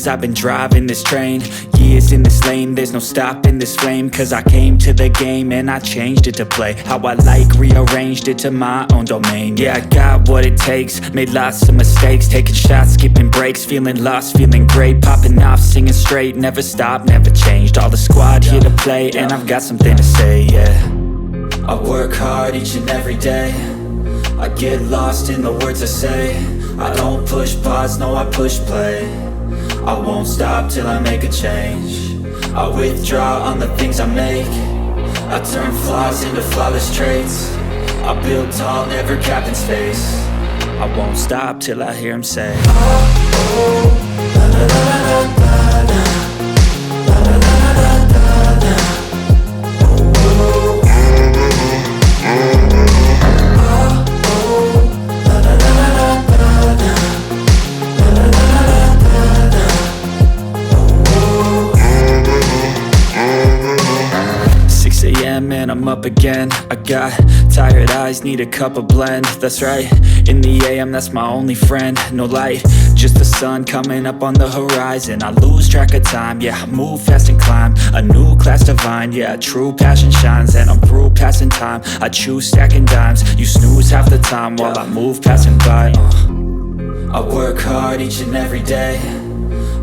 veins, I've been driving this train. Years in this lane, there's no stopping this flame. Cause I came to the game and I changed it to play how I like, rearranged it to my own domain. Yeah, I got what it takes, made lots of mistakes, taking shots, skipping breaks, feeling lost, feeling great, popping off, singing straight, never stopped, never changed. All the squad here to play, and I've got something to say, yeah. I work hard each and every day, I get lost in the words I say. I don't push pause, no I push play. I won't stop till I make a change. I withdraw on the things I make. I turn flaws into flawless traits. I build tall, never capped in space. I won't stop till I hear him say, oh, oh, la la la la la la. Man, I'm up again. I got tired eyes, need a cup of blend. That's right, in the AM, that's my only friend. No light, just the sun coming up on the horizon. I lose track of time, yeah, I move fast and climb a new class divine, yeah, true passion shines. And I'm through passing time, I choose stacking dimes. You snooze half the time while I move passing by. I work hard each and every day,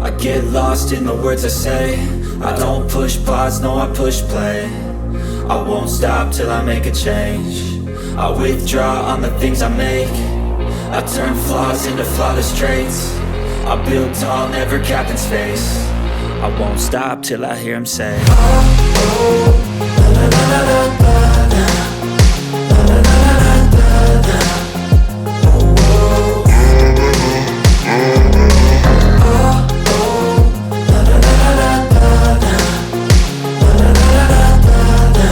I get lost in the words I say. I don't push pause, no I push play. I won't stop till I make a change. I withdraw on the things I make. I turn flaws into flawless traits. I build tall, never capped in space. I won't stop till I hear him say, oh, oh, la la la la la la. La la la la la la. Oh, oh. Oh, oh, la la la la la la. La la la la la.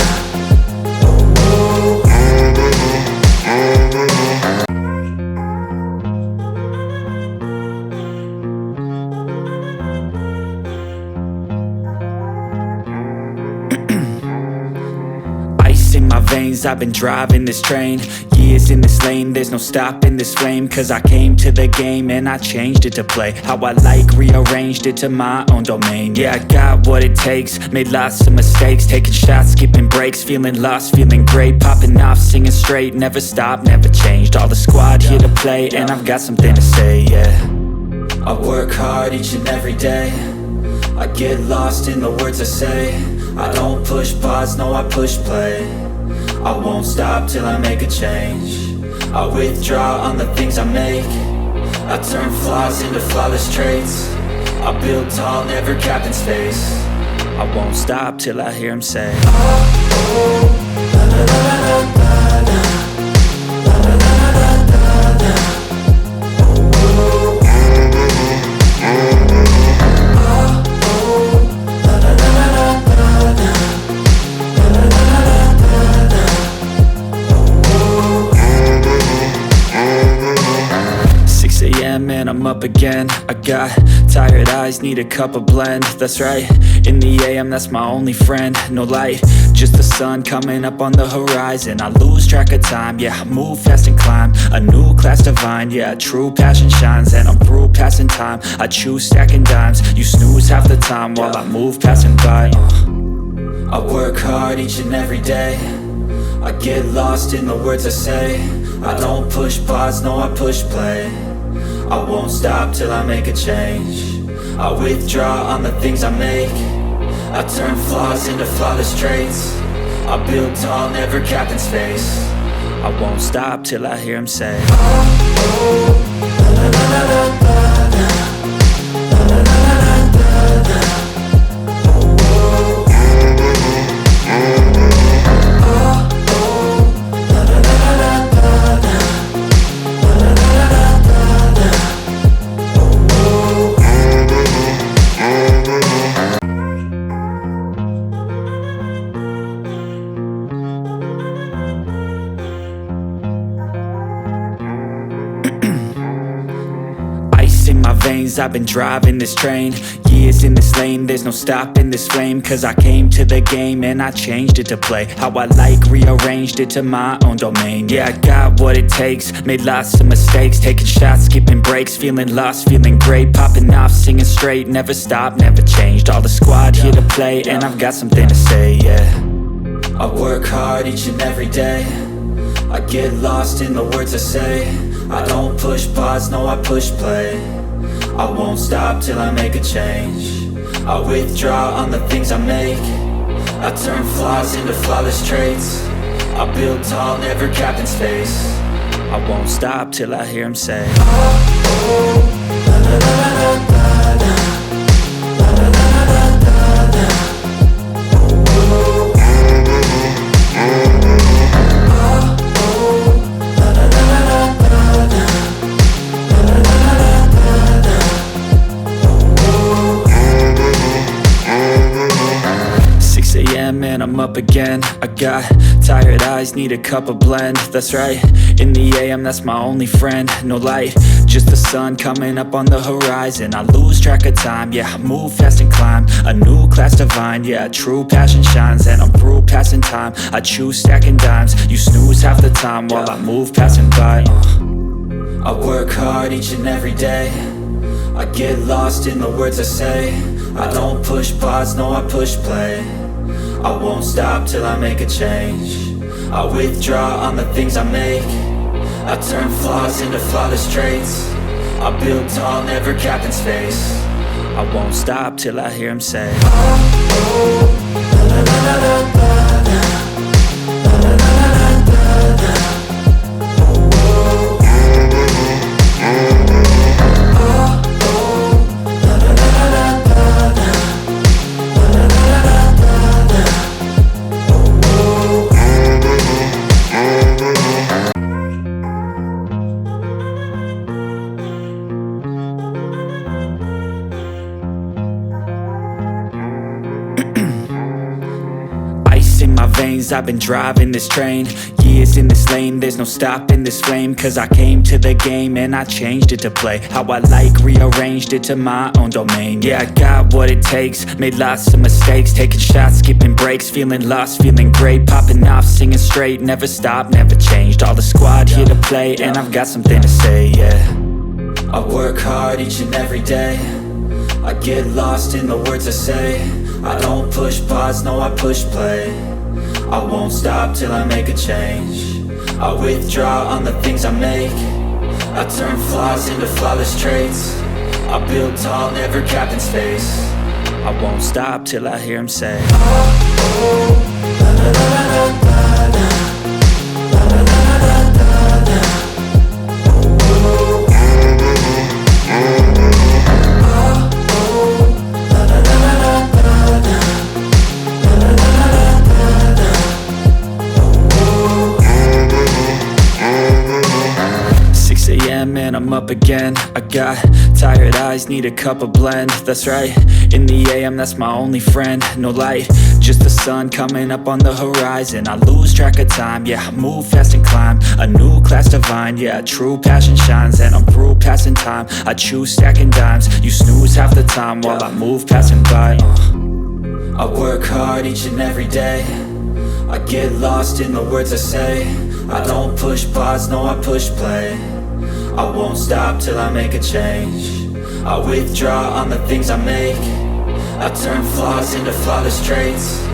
'Cause I've been driving this train. Years in this lane, there's no stopping this flame. Cause I came to the game and I changed it to play how I like, rearranged it to my own domain. Yeah, I got what it takes, made lots of mistakes, taking shots, skipping breaks, feeling lost, feeling great, popping off, singing straight, never stopped, never changed. All the squad here to play, and I've got something to say, yeah. I work hard each and every day, I get lost in the words I say. I don't push pause, no I push play. I won't stop till I make a change. I withdraw on the things I make. I turn flaws into flawless traits. I build tall, never capped in space. I won't stop till I hear him say, oh, oh, la la la la la la. La la la la la la la. Oh, oh. Oh, oh, la la la la la la la. La la la la la la la. 6 a.m. and I'm up again. I got tired eyes, need a cup of blend. That's right, in the AM, that's my only friend. No light, just the sun coming up on the horizon. I lose track of time, yeah, I move fast and climb a new class divine, yeah, true passion shines. And I'm through passing time, I choose stacking dimes. You snooze half the time while I move passing by. I work hard each and every day, I get lost in the words I say. I don't push pause, no I push play. I won't stop till I make a change. I withdraw on the things I make. I turn flaws into flawless traits. I build tall, never capped in space. I won't stop till I hear him say, oh, oh, la la la la la la. La la la la la la. Oh, oh. Oh, oh, la la la la la la. La la la la la la. Oh, oh. 'Cause I've been driving this train. Years in this lane, there's no stopping this flame. Cause I came to the game and I changed it to play how I like, rearranged it to my own domain. Yeah, I got what it takes, made lots of mistakes, taking shots, skipping breaks, feeling lost, feeling great, popping off, singing straight, never stopped, never changed. All the squad here to play, and I've got something to say, yeah. I work hard each and every day, I get lost in the words I say. I don't push pause, no I push play. I won't stop till I make a change. I withdraw on the things I make. I turn flaws into flawless traits. I build tall, never capped in space. I won't stop till I hear him say, oh, oh, la, la, la, la, la, la. And I'm up again. I got tired eyes, need a cup of blend. That's right, in the AM, that's my only friend. No light, just the sun coming up on the horizon. I lose track of time, yeah, I move fast and climb a new class divine, yeah, true passion shines. And I'm through passing time, I choose stacking dimes. You snooze half the time while I move passing by. I work hard each and every day, I get lost in the words I say. I don't push pause, no I push play. I won't stop till I make a change. I withdraw on the things I make. I turn flaws into flawless traits. I build tall, never capped in space. I won't stop till I hear him say, oh, oh, la, la, la, la, la, la, la, la, la, la, la, la. In my veins, I've been driving this train. Years in this lane, there's no stopping this flame. Cause I came to the game and I changed it to play how I like, rearranged it to my own domain. Yeah, I got what it takes, made lots of mistakes, taking shots, skipping breaks, feeling lost, feeling great, popping off, singing straight, never stopped, never changed. All the squad here to play, and I've got something to say, yeah. I work hard each and every day, I get lost in the words I say. I don't push pause, no I push play. I won't stop till I make a change. I withdraw on the things I make. I turn flaws into flawless traits. I build tall, never capped in space. I won't stop till I hear him say, oh, oh, la, la, la, la, la, la, la, la, la, la, la, la. Man, I'm up again. I got tired eyes, need a cup of blend. That's right, in the AM, that's my only friend. No light, just the sun coming up on the horizon. I lose track of time, yeah, I move fast and climb a new class divine, yeah, true passion shines. And I'm through passing time, I choose stacking dimes. You snooze half the time while I move passing by. I work hard each and every day, I get lost in the words I say. I don't push pause, no I push play. I won't stop till I make a change. I withdraw on the things I make. I turn flaws into flawless traits.